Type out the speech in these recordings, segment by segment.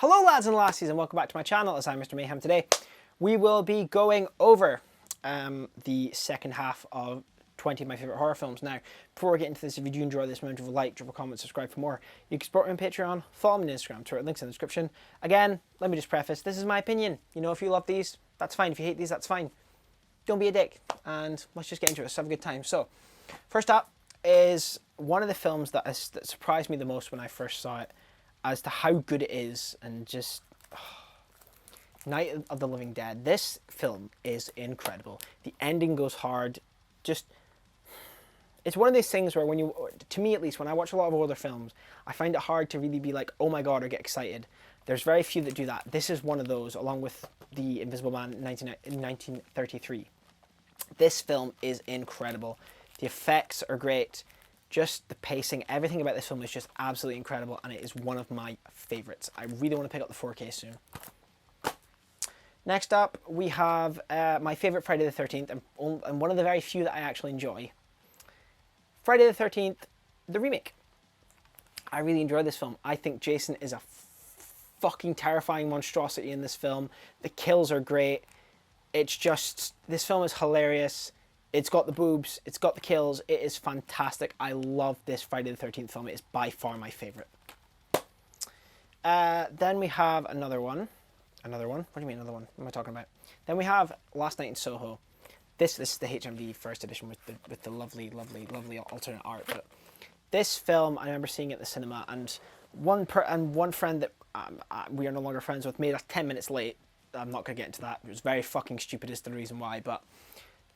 Hello lads and lassies and welcome back to my channel as I'm Mr. Mayhem. Today we will be going over the second half of 20 of my favourite horror films. Now, before we get into this, if you do enjoy this, remember to like, drop a comment, subscribe for more. You can support me on Patreon, follow me on Instagram, Twitter, links in the description. Again, let me just preface, this is my opinion. You know, if you love these, that's fine. If you hate these, that's fine. Don't be a dick. And let's just get into it. Let's have a good time. So, first up is one of the films that surprised me the most when I first saw it as to how good it is, and just Night of the Living Dead. This film is incredible. The ending goes hard. Just, it's one of these things where to me at least, when I watch a lot of older films, I find it hard to really be like, oh my god, or get excited. There's very few that do that. This is one of those, along with The Invisible Man in 1933. This film is incredible. The effects are great. Just the pacing, everything about this film is just absolutely incredible, and it is one of my favourites. I really want to pick up the 4K soon. Next up, we have my favourite Friday the 13th, and one of the very few that I actually enjoy. Friday the 13th, the remake. I really enjoy this film. I think Jason is a fucking terrifying monstrosity in this film. The kills are great. It's just, this film is hilarious. It's got the boobs, it's got the kills, it is fantastic. I love this Friday the 13th film. It is by far my favourite. Then we have another one. Another one? What do you mean another one? What am I talking about? Then we have Last Night in Soho. This is the HMV first edition with the lovely, lovely, lovely alternate art. But this film, I remember seeing it at the cinema, and one friend that we are no longer friends with made us 10 minutes late. I'm not going to get into that. It was very fucking stupid is the reason why, but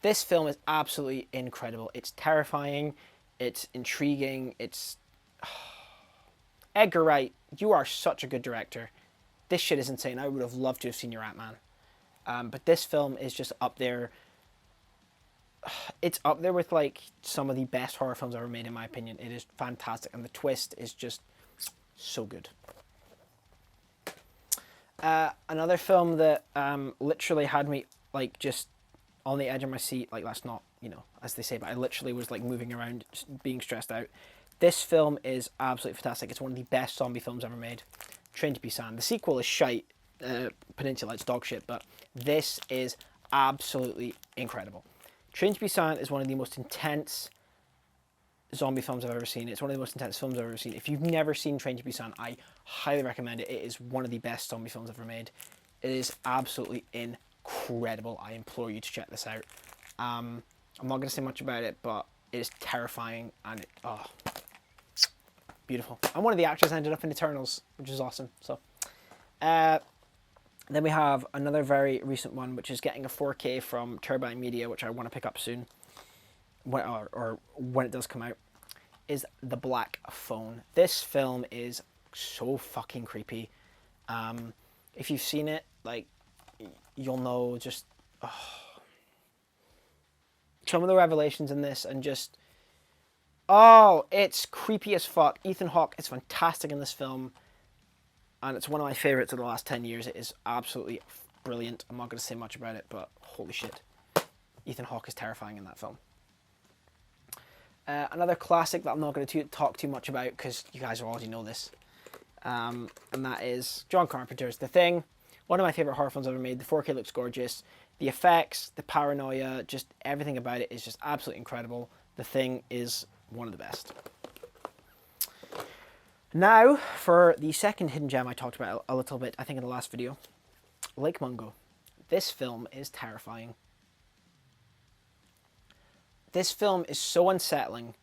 this film is absolutely incredible. It's terrifying. It's intriguing. It's... Edgar Wright, you are such a good director. This shit is insane. I would have loved to have seen your Ant-Man. But this film is just up there. It's up there with like some of the best horror films ever made, in my opinion. It is fantastic, and the twist is just so good. Another film that literally had me like just on the edge of my seat, like that's not, you know, as they say, but I literally was like moving around, just being stressed out. This film is absolutely fantastic. It's one of the best zombie films ever made. Train to Busan. The sequel is shite. Peninsula, it's dog shit, but this is absolutely incredible. Train to Busan is one of the most intense zombie films I've ever seen. It's one of the most intense films I've ever seen. If you've never seen Train to Busan, I highly recommend it. It is one of the best zombie films ever made. It is absolutely incredible. I implore you to check this out. I'm not going to say much about it, but it is terrifying, and beautiful. And one of the actors ended up in Eternals, which is awesome. So, then we have another very recent one, which is getting a 4K from Turbine Media, which I want to pick up soon, or when it does come out, is The Black Phone. This film is so fucking creepy. If you've seen it, like, you'll know just some of the revelations in this, and just it's creepy as fuck. Ethan Hawke is fantastic in this film, and it's one of my favorites of the last 10 years. It is absolutely brilliant. I'm not going to say much about it, but holy shit, Ethan Hawke is terrifying in that film. Another classic that I'm not going to talk too much about because you guys already know this, and that is John Carpenter's The Thing. One of my favourite horror films ever made. The 4K looks gorgeous. The effects, the paranoia, just everything about it is just absolutely incredible. The Thing is one of the best. Now, for the second hidden gem I talked about a little bit, I think in the last video, Lake Mungo. This film is terrifying. This film is so unsettling,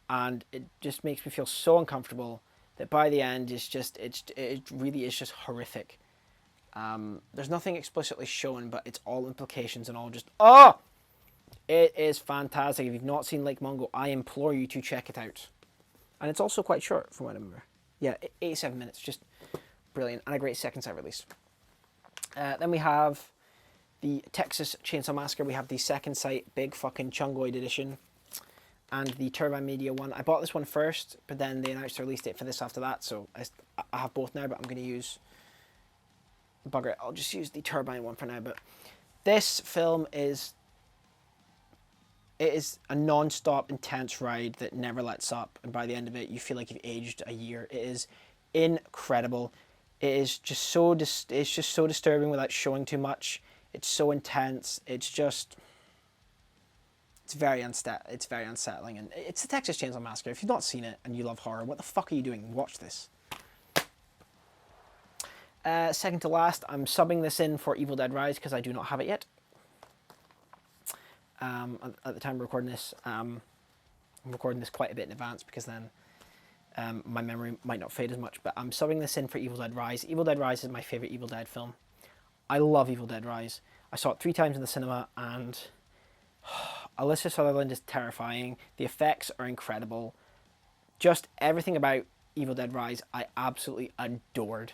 and it just makes me feel so uncomfortable that by the end, it really is just horrific. There's nothing explicitly shown, but it's all implications and all just, it is fantastic. If you've not seen Lake Mungo, I implore you to check it out. And it's also quite short from what I remember. Yeah, 87 minutes, just brilliant, and a great second set release. Then we have the Texas Chainsaw Massacre. We have the second sight, big fucking chungoid edition, and the Turbine Media one. I bought this one first, but then they announced the release date for this after that, so I have both now, but I'm going to use... bugger it, I'll just use the Turbine one for now. But this film is It is a non-stop intense ride that never lets up, and by the end of it you feel like you've aged a year. It is incredible. It is just so it's just so disturbing without showing too much. It's so intense. It's very unsettling, and it's the Texas Chainsaw Massacre. If you've not seen it and you love horror, what the fuck are you doing? Watch this. Second to last, I'm subbing this in for Evil Dead Rise because I do not have it yet. At the time of recording this, I'm recording this quite a bit in advance because then my memory might not fade as much, but I'm subbing this in for Evil Dead Rise. Evil Dead Rise is my favourite Evil Dead film. I love Evil Dead Rise. I saw it 3 times in the cinema, and Alyssa Sutherland is terrifying. The effects are incredible. Just everything about Evil Dead Rise I absolutely adored.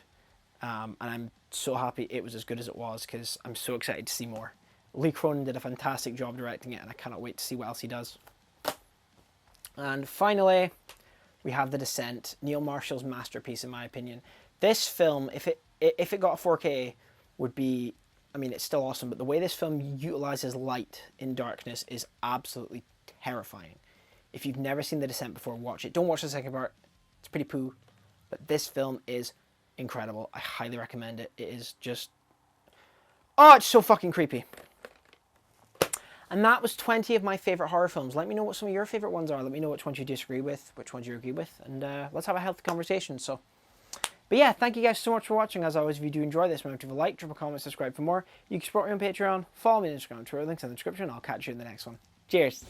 And I'm so happy it was as good as it was because I'm so excited to see more. Lee Cronin did a fantastic job directing it, and I cannot wait to see what else he does. And finally, we have The Descent, Neil Marshall's masterpiece in my opinion. This film, if it got a 4K, would be, I mean, it's still awesome, but the way this film utilizes light in darkness is absolutely terrifying. If you've never seen The Descent before, watch it. Don't watch the second part. It's pretty poo. But this film is incredible. I highly recommend it. It is just... oh, it's so fucking creepy. And that was 20 of my favourite horror films. Let me know what some of your favourite ones are. Let me know which ones you disagree with, which ones you agree with. And let's have a healthy conversation. So, but yeah, thank you guys so much for watching. As always, if you do enjoy this, remember to leave a like, drop a comment, subscribe for more. You can support me on Patreon, follow me on Instagram, Twitter, links in the description. I'll catch you in the next one. Cheers.